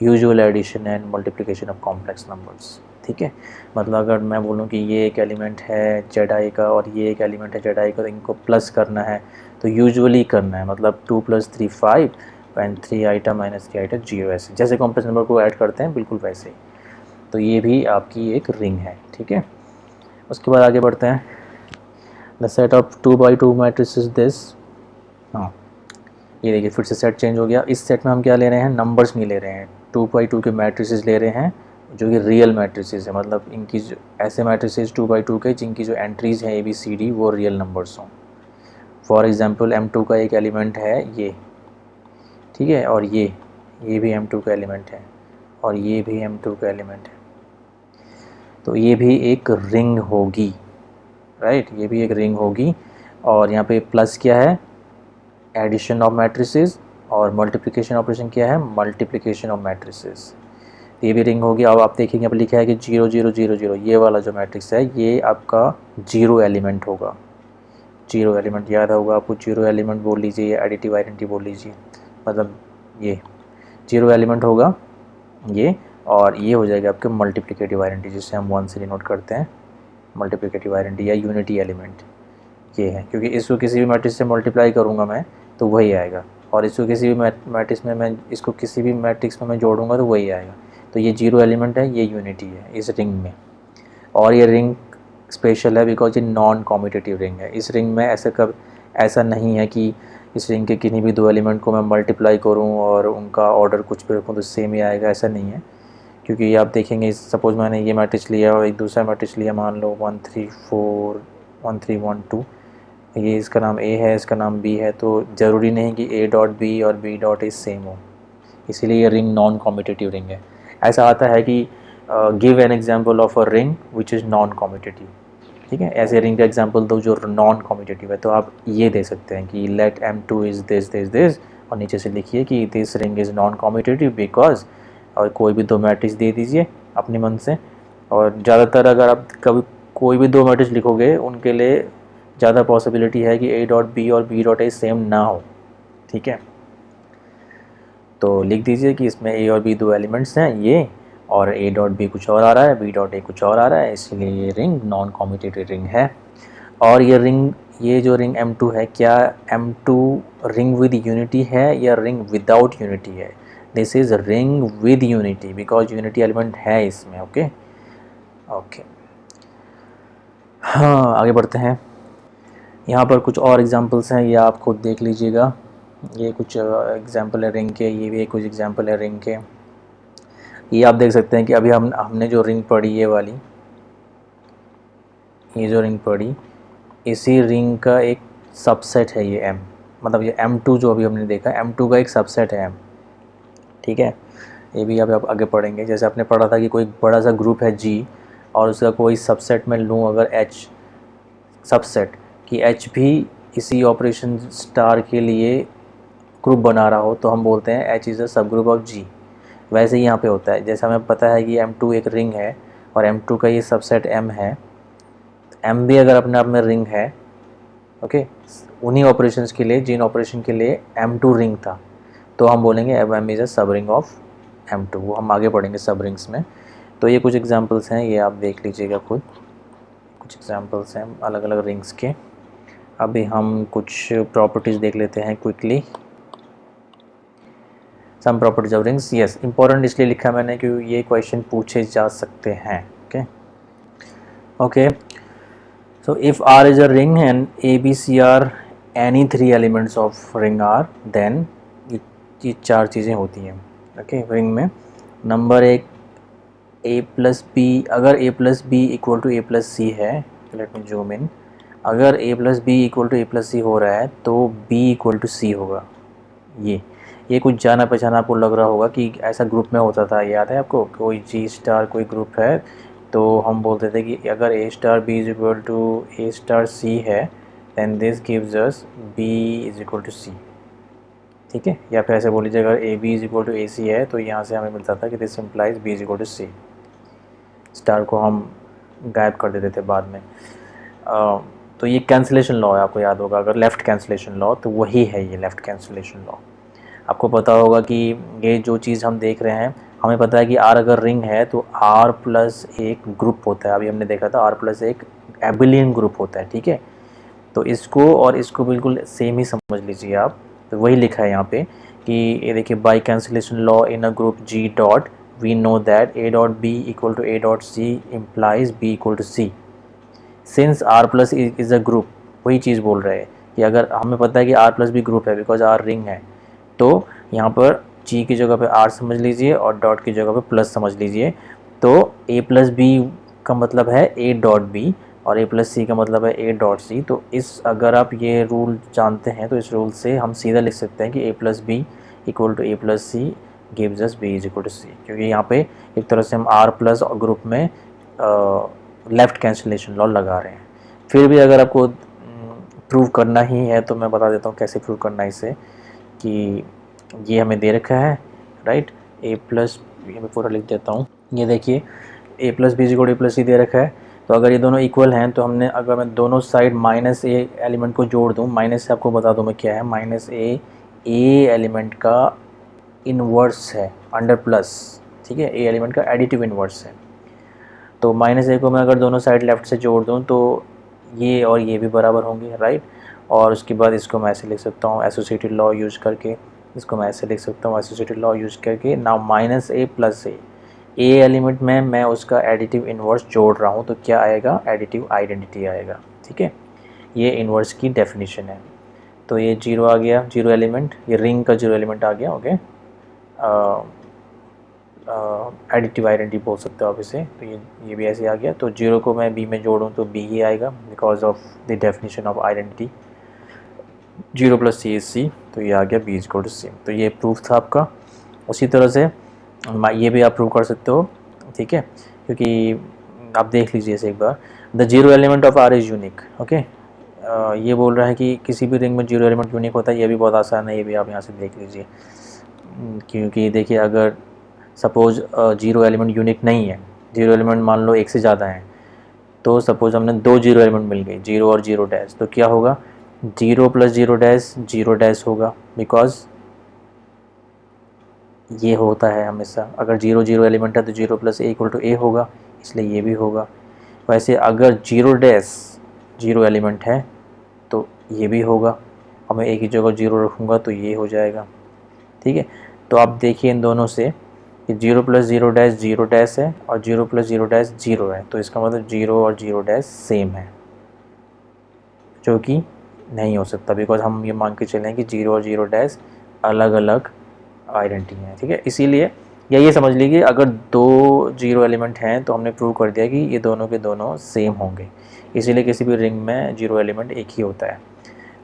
Usual addition and multiplication of complex numbers. ठीक है, मतलब अगर मैं बोलूँ कि ये एक एलिमेंट है जेड आई का और ये एक एलिमेंट है जेड आई का, तो इनको प्लस करना है तो यूजुअली करना है, मतलब 2 + 3 5 एंड 3 आइटा माइनस 3 आइटा 0, ऐसे जैसे कॉम्प्लेक्स नंबर को ऐड करते हैं बिल्कुल वैसे ही। तो ये भी आपकी एक रिंग है। ठीक है, उसके बाद आगे बढ़ते हैं। The set of 2x2 matrix is this. हाँ, ये देखिए फिर से सेट चेंज हो गया। इस सेट में हम क्या ले रहे हैं? नंबर्स नहीं ले रहे हैं, 2x2 के मैट्रिसेस ले रहे हैं जो कि रियल मैट्रिसेस है, मतलब इनकी जो ऐसे मैट्रिसेस 2x2 के जिनकी जो एंट्रीज़ हैं ABCD वो रियल नंबर्स हों। फॉर एग्जांपल M2 का एक एलिमेंट है ये, ठीक है, और ये भी M2 का एलिमेंट है और ये भी M2 का एलिमेंट है, तो ये भी एक रिंग होगी, राइट, ये भी एक रिंग होगी। और यहाँ पे प्लस क्या है? एडिशन ऑफ मैट्रिसेस, और मल्टीप्लिकेशन ऑपरेशन क्या है? Multiplication of matrices. ये भी रिंग होगी। अब आप देखेंगे अब लिखा है कि 0 0 0 0, ये वाला जो मैट्रिक्स है ये आपका 0 एलिमेंट होगा। 0 एलिमेंट याद होगा आपको, 0 एलिमेंट बोल लीजिए या एडिटिव आइडेंटिटी बोल लीजिए, मतलब ये 0 एलिमेंट होगा ये, और ये हो जाएगा आपके मल्टीप्लिकेटिव आइडेंटिटी जिसे हम 1 से डिनोट करते हैं, मल्टीप्लिकेटिव आइडेंटिटी या यूनिटी एलिमेंट ये है, क्योंकि इसको किसी भी मैट्रिक्स से मल्टीप्लाई करूँगा मैं तो वही आएगा, और इसको किसी भी मैट्रिक्स में मैं इसको किसी भी मैट्रिक्स में मैं जोड़ूंगा तो वही आएगा। तो ये 0 एलिमेंट है, ये यूनिटी है इस रिंग में। और ये रिंग स्पेशल है बिकॉज ये नॉन कॉम्यूटेटिव रिंग है। इस रिंग में ऐसा नहीं है कि इस रिंग के किन्हीं भी 2 एलिमेंट को मैं मल्टीप्लाई करूं और उनका ऑर्डर कुछ भी रखूं तो सेम ही आएगा, ऐसा नहीं है। क्योंकि आप देखेंगे सपोज़ मैंने ये मैट्रिक्स लिया और एक दूसरा मैट्रिक्स लिया, मान लो 1 3 4 1 3 1 2, ये इसका नाम A है, इसका नाम B है, तो ज़रूरी नहीं कि A डॉट B और B डॉट A सेम हो, इसीलिए ये रिंग नॉन कॉम्यूटेटिव रिंग है। ऐसा आता है कि give an example of a ring which is non commutative. ठीक है, ऐसे रिंग का एग्जांपल दो जो नॉन कॉम्यूटेटिव है, तो आप ये दे सकते हैं कि let M2 is this this this, और नीचे से लिखिए कि this ring is non commutative because, और कोई भी 2 मैट्रिक्स दे दीजिए अपने मन से। और ज़्यादातर अगर आप कभी कोई भी 2 मैट्रिक्स लिखोगे उनके लिए ज़्यादा पॉसिबिलिटी है कि A डॉट B और B डॉट A सेम ना हो। ठीक है, तो लिख दीजिए कि इसमें A और B 2 एलिमेंट्स हैं ये, और A डॉट B कुछ और आ रहा है, B डॉट A कुछ और आ रहा है, इसलिए ये रिंग नॉन कॉम्यूटेटिव रिंग है। और ये जो रिंग M2 है, क्या M2 रिंग विद यूनिटी है या रिंग विदाउट यूनिटी है? This is ring with unity because unity element है इसमें। ओके ओके, हाँ आगे बढ़ते हैं। यहाँ पर कुछ और एग्जांपल्स हैं, ये आप खुद देख लीजिएगा। ये कुछ एग्जांपल है रिंग के, ये भी कुछ एग्जांपल है रिंग के। ये आप देख सकते हैं कि अभी हमने जो रिंग पढ़ी ये वाली, ये जो रिंग पढ़ी, इसी रिंग का एक सबसेट है ये M, मतलब ये M2 जो अभी हमने देखा M2 का एक सबसेट है M। ठीक है, ये भी आप आगे पढ़ेंगे। जैसे आपने पढ़ा था कि कोई बड़ा सा ग्रुप है G और उसका कोई सबसेट में लूँ अगर H सबसेट, कि H भी इसी ऑपरेशन स्टार के लिए ग्रुप बना रहा हो, तो हम बोलते हैं H इज़ अ सब ग्रुप ऑफ G। वैसे ही यहाँ पे होता है, जैसा हमें पता है कि M2 एक रिंग है और M2 का ये सबसेट M है, M भी अगर अपने आप में रिंग है, ओके, उन्हीं ऑपरेशंस के लिए जिन ऑपरेशन के लिए M2 रिंग था, तो हम बोलेंगे M इज़ अ सब रिंग ऑफ M2। वो हम आगे पढ़ेंगे सब रिंग्स में। तो ये कुछ एग्जांपल्स हैं, ये आप देख लीजिएगा खुद, कुछ एग्जांपल्स हैं अलग अलग रिंग्स के। अभी हम कुछ प्रॉपर्टीज़ देख लेते हैं quickly. Some properties of rings, yes important इसलिए लिखा मैंने क्योंकि ये क्वेश्चन पूछे जा सकते हैं। Okay okay, so if R is a ring and ABC are any 3 elements of ring R, then ये 4 चीज़ें होती हैं। ओके, रिंग में नंबर 1 A प्लस B, अगर A plus B equal to A plus C है, लेट मी जूम इन, अगर A plus B equal to A plus C हो रहा है तो B इक्वल टू सी होगा। ये कुछ जाना पहचाना आपको लग रहा होगा कि ऐसा ग्रुप में होता था, याद है आपको? कोई G स्टार कोई ग्रुप है तो हम बोलते थे कि अगर A star B is equal to A star C है then this gives us B is equal to C। ठीक है, या फिर ऐसे बोल लीजिए अगर AB is equal to AC है तो यहाँ से हमें मिलता था कि this implies B is equal to C। Star को हम गायब कर देते थे बाद में। तो ये कैंसिलेशन लॉ है, आपको याद होगा, अगर लेफ़्ट कैंसिलेशन लॉ तो वही है ये लेफ़्ट कैंसिलेशन लॉ। आपको पता होगा कि ये जो चीज़ हम देख रहे हैं, हमें पता है कि R अगर रिंग है तो R प्लस एक ग्रुप होता है, अभी हमने देखा था R प्लस एक एबिलियन ग्रुप होता है, ठीक है। तो इसको और इसको बिल्कुल सेम ही समझ लीजिए आप। तो वही लिखा है यहाँ पे कि ये देखिए, by cancellation law in a group G dot we know that A dot B equal to A dot C implies B equal to C since R plus is a group. वही चीज़ बोल रहे हैं कि अगर हमें पता है कि R प्लस भी ग्रुप है बिकॉज R रिंग है, तो यहाँ पर G की जगह पे R समझ लीजिए और डॉट की जगह पे प्लस समझ लीजिए। तो A प्लस बी का मतलब है A डॉट बी और A प्लस सी का मतलब है A डॉट सी। तो इस अगर आप ये रूल जानते हैं तो इस रूल से हम सीधा लिख सकते हैं कि A plus B equal to A plus C gives us B is equal to C, क्योंकि यहाँ पे एक तरह से हम R प्लस ग्रुप में लेफ़्ट कैंसिलेशन लॉ लगा रहे हैं। फिर भी अगर आपको प्रूव करना ही है तो मैं बता देता हूँ कैसे प्रूव करना है इसे, कि ये हमें दे रखा है, राइट। A प्लस, ये मैं पूरा लिख देता हूँ, ये देखिए A plus B equal to A plus C दे रखा है। तो अगर ये दोनों इक्वल हैं तो हमने, अगर मैं दोनों साइड माइनस A एलिमेंट को जोड़ दूँ, माइनस से आपको बता दूँ मैं क्या है, माइनस A एलिमेंट का इन्वर्स है अंडर प्लस, ठीक है। A एलिमेंट का एडिटिव इन्वर्स है। तो माइनस A को मैं अगर दोनों साइड लेफ़्ट से जोड़ दूँ तो ये और ये भी बराबर होंगे, राइट। और उसके बाद इसको मैं ऐसे लिख सकता हूँ एसोसिएटेड लॉ यूज़ करके, इसको मैं ऐसे लिख सकता हूँ एसोसिएटेड लॉ यूज़ करके। Now minus A plus A element में मैं उसका एडिटिव इन्वर्स जोड़ रहा हूँ तो क्या आएगा, एडिटिव आइडेंटिटी आएगा, ठीक है। ये इन्वर्स की डेफिनेशन है। तो ये जीरो आ गया, जीरो एलिमेंट, ये रिंग का जीरो एलिमेंट आ गया, ओके। एडिटिव आइडेंटिटी बोल सकते हो आप इसे। तो ये भी ऐसे आ गया। तो जीरो को मैं बी में जोड़ूँ तो बी ही आएगा because of the definition of identity, zero plus C is C. तो ये आ गया B is equal to C. तो ये प्रूफ था आपका। उसी तरह से ये भी आप प्रूव कर सकते हो, ठीक है, क्योंकि आप देख लीजिए इसे एक बार। The zero element of R is unique, okay. ये बोल रहा है कि किसी भी रिंग में जीरो एलिमेंट यूनिक होता है। ये भी बहुत आसान है, ये भी आप यहाँ से देख लीजिए। क्योंकि देखिए, अगर सपोज़ जीरो एलिमेंट यूनिक नहीं है, जीरो एलिमेंट मान लो एक से ज़्यादा हैं, तो सपोज़ हमने दो जीरो एलिमेंट मिल गए, जीरो और जीरो डैश, तो क्या होगा, जीरो प्लस जीरो डैश होगा, बिकॉज ये होता है हमेशा। अगर जीरो जीरो एलिमेंट है तो zero plus A equal to A होगा, इसलिए ये भी होगा। वैसे अगर जीरो डैश जीरो एलिमेंट है तो ये भी होगा। अब मैं एक ही जगह जीरो रखूँगा तो ये हो जाएगा, ठीक है। तो आप देखिए इन दोनों से कि जीरो प्लस जीरो डैश है और जीरो प्लस जीरो है, तो इसका मतलब जीरो और जीरो डैश सेम है, जो कि नहीं हो सकता बिकॉज हम ये मान के चलें कि जीरो और जीरो डैश अलग अलग आइडेंटिटी हैं, ठीक है। इसीलिए या ये समझ लीजिए, अगर दो जीरो एलिमेंट हैं तो हमने प्रूव कर दिया कि ये दोनों के दोनों सेम होंगे। इसीलिए किसी भी रिंग में जीरो एलिमेंट एक ही होता है।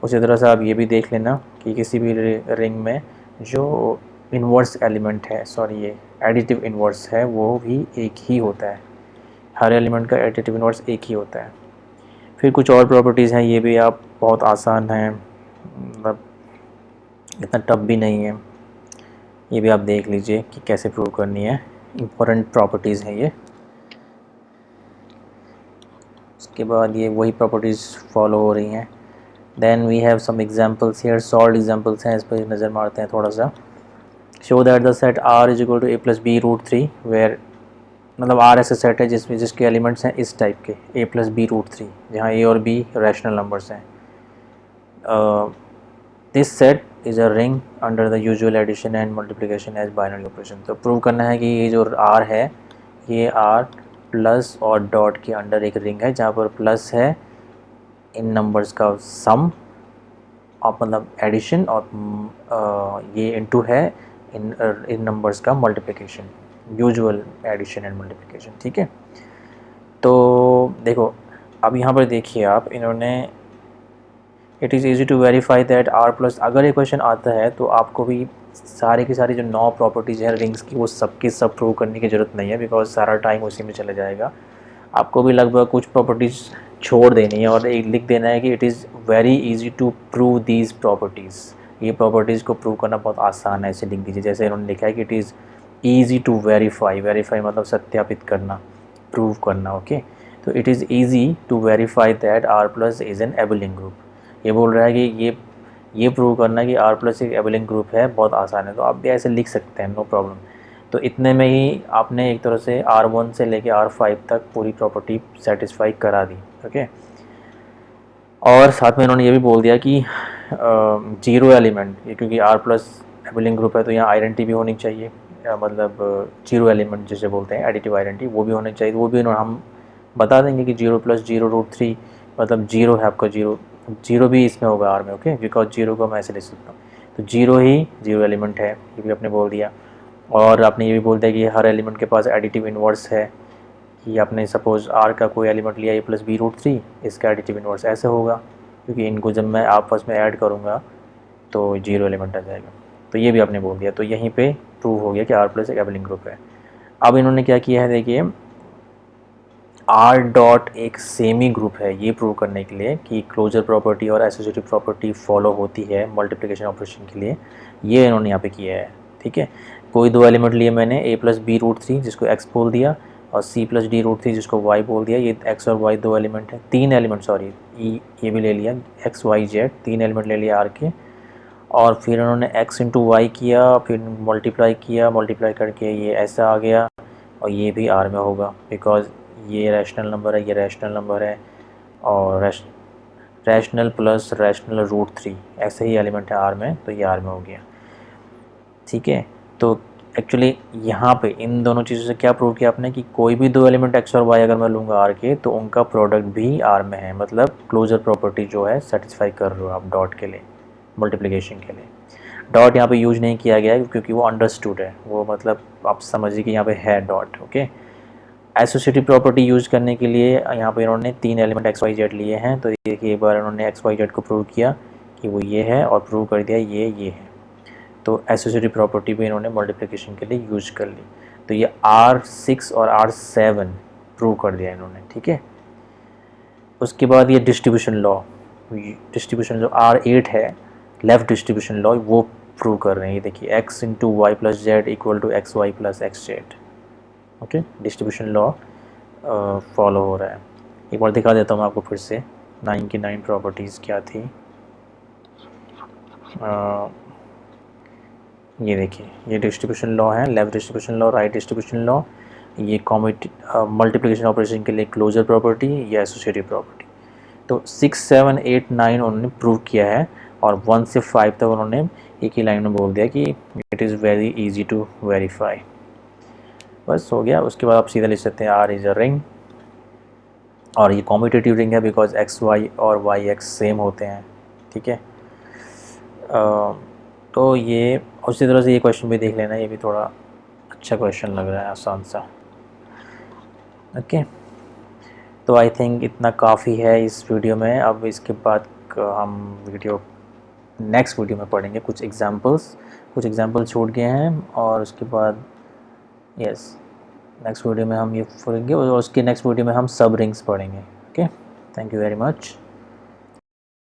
उसी तरह से आप ये भी देख लेना कि किसी भी रिंग में जो इन्वर्स एलिमेंट है, सॉरी ये एडिटिव इन्वर्स है, वो भी एक ही होता है। हर एलिमेंट का एडिटिव इन्वर्स एक ही होता है। फिर कुछ और प्रॉपर्टीज़ हैं, ये भी आप बहुत आसान हैं, मतलब इतना टफ भी नहीं है। ये भी आप देख लीजिए कि कैसे प्रूव करनी है, इम्पोर्टेंट प्रॉपर्टीज़ हैं ये। उसके बाद ये वही प्रॉपर्टीज़ फॉलो हो रही हैं। Then we have some examples here, solve examples हैं, इस पर नज़र मारते हैं थोड़ा सा। Show that the set R is equal to A plus B root three, where, मतलब R ऐसे सेट है जिसके एलिमेंट्स हैं इस टाइप के, A plus B root three, जहाँ A और B रैशनल नंबर्स हैं। This set is a ring under the usual addition and multiplication as binary operation. तो प्रूव करना है कि ये जो R है, ये R प्लस और डॉट के अंडर एक रिंग है, जहाँ पर प्लस है इन नंबर्स का सम, और मतलब एडिशन, और ये इनटू है इन नंबर्स का multiplication, usual addition and multiplication, ठीक है। तो देखो अब यहाँ पर देखिए आप, इन्होंने it is easy to verify that R plus, अगर ये क्वेश्चन आता है तो आपको भी सारे की सारी जो 9 प्रॉपर्टीज़ हैं रिंग्स की, वो सबकी सब प्रूव करने की ज़रूरत नहीं है, बिकॉज सारा टाइम उसी में चला जाएगा। आपको भी लगभग कुछ प्रॉपर्टीज़ छोड़ देनी है और एक लिख देना है कि it is very easy to prove these properties. ये प्रॉपर्टीज़ को प्रूव करना बहुत आसान है, ऐसे लिख दीजिए। जैसे इन्होंने लिखा है कि it is easy to verify, verify मतलब सत्यापित करना, प्रूव करना। ओके, तो it is easy to verify that R plus is an abelian group. ये बोल रहा है कि ये प्रूव करना कि आर प्लस एक एबलिंग ग्रुप है बहुत आसान है, तो आप भी ऐसे लिख सकते हैं, नो प्रॉब्लम। तो इतने में ही आपने एक तरह से R1 से लेके R5 तक पूरी प्रॉपर्टी सेटिस्फाई करा दी। ओके, और साथ में इन्होंने ये भी बोल दिया कि जीरो एलिमेंट, ये क्योंकि आर प्लस एबलिंग ग्रुप है तो यहाँ आइडेंटिटी भी होनी चाहिए, मतलब जीरो एलिमेंट जिसे बोलते हैं एडिटिव आइडेंटिटी, वो भी होनी चाहिए। वो भी हम बता देंगे कि zero plus zero root three मतलब जीरो है आपका, जीरो भी इसमें होगा आर में। ओके, बिकॉज जीरो को मैं ऐसे लिख सकता हूँ, तो जीरो ही जीरो एलिमेंट है, ये भी आपने बोल दिया। और आपने ये भी बोल दिया कि हर एलिमेंट के पास एडिटिव इन्वर्स है, कि आपने सपोज़ आर का कोई एलिमेंट लिया ए प्लस बी रूट थ्री, इसका एडिटिव इन्वर्स ऐसे होगा, क्योंकि इनको जब मैं आपस में ऐड करूँगा तो जीरो एलिमेंट आ जाएगा। तो ये भी आपने बोल दिया, तो यहीं पे प्रूव हो गया कि आर प्लस एक एबलिंग ग्रुप है। अब इन्होंने क्या किया है, देखिए आर डॉट एक सेमी ग्रुप है, ये प्रूव करने के लिए कि क्लोजर प्रॉपर्टी और एसोसिएटिव प्रॉपर्टी फॉलो होती है मल्टीप्लिकेशन ऑपरेशन के लिए, ये इन्होंने यहाँ पे किया है। ठीक है, कोई दो एलिमेंट लिए मैंने, A plus B root three जिसको एक्स बोल दिया, और C plus D root three जिसको वाई बोल दिया। ये एक्स और वाई दो एलिमेंट है, तीन एलिमेंट सॉरी, ये भी ले लिया, एक्स वाई जेड तीन एलिमेंट ले लिया आर के। और फिर उन्होंने x इंटू वाई किया, फिर मल्टीप्लाई करके ये ऐसा आ गया, और ये भी आर में होगा बिकॉज ये रैशनल नंबर है, ये रैशनल नंबर है, और rational plus rational root three ऐसे ही एलिमेंट है आर में, तो ये आर में हो गया। ठीक है, तो एक्चुअली यहाँ पे इन दोनों चीज़ों से क्या प्रूव किया आपने कि कोई भी दो एलिमेंट x और y अगर मैं लूँगा आर के, तो उनका प्रोडक्ट भी आर में है, मतलब क्लोजर प्रॉपर्टी जो है सेटिस्फाई कर रहे हो आप डॉट के लिए, मल्टीप्लिकेशन के लिए। डॉट यहाँ पे यूज नहीं किया गया है क्योंकि वो अंडरस्टूड है, वो मतलब आप समझिए कि यहाँ पे है dot. Okay, associative property use करने के लिए यहाँ पे इन्होंने तीन एलिमेंट एक्स वाई जेड लिए हैं, तो देखिए एक बार इन्होंने एक्स वाई जेड को प्रूव किया कि वो ये है, और प्रूव कर दिया ये है, तो एसोसिएटिव प्रॉपर्टी भी इन्होंने मल्टीप्लिकेशन के लिए यूज कर ली। तो ये R6 और R7 प्रूव कर दिया इन्होंने। ठीक है, उसके बाद ये डिस्ट्रीब्यूशन जो R8 है, लेफ्ट डिस्ट्रीब्यूशन लॉ, वो प्रूव कर रहे हैं। ये देखिए x into Y plus Z equal to X Y plus X Z. Okay, distribution law follow हो रहा है। एक बार दिखा देता हूँ आपको फिर से 9 की 9 प्रॉपर्टीज़ क्या थी। ये देखिए, ये डिस्ट्रीब्यूशन लॉ है, left distribution law, right distribution law, ये मल्टीप्लिकेशन ऑपरेशन के लिए क्लोजर प्रॉपर्टी या एसोसिएटिव प्रॉपर्टी। तो 6, 7, 8, 9 उन्होंने प्रूव किया है, और 1 से 5 तक उन्होंने एक ही लाइन में बोल दिया कि it is very easy to verify. बस हो गया। उसके बाद आप सीधा लिख सकते हैं आर इज़ अ रिंग, और ये कॉम्यूटेटिव रिंग है बिकॉज एक्स वाई और वाई एक्स सेम होते हैं। ठीक है, तो ये उसी तरह से ये क्वेश्चन भी देख लेना, ये भी थोड़ा अच्छा क्वेश्चन लग रहा है, आसान सा। ओके, तो आई थिंक इतना काफ़ी है इस वीडियो में। अब इसके बाद हम नेक्स्ट वीडियो में पढ़ेंगे कुछ एग्जांपल्स छूट गए हैं, और उसके बाद नेक्स्ट वीडियो में हम ये पढ़ेंगे, और उसके नेक्स्ट वीडियो में हम सब रिंग्स पढ़ेंगे। Okay, thank you very much.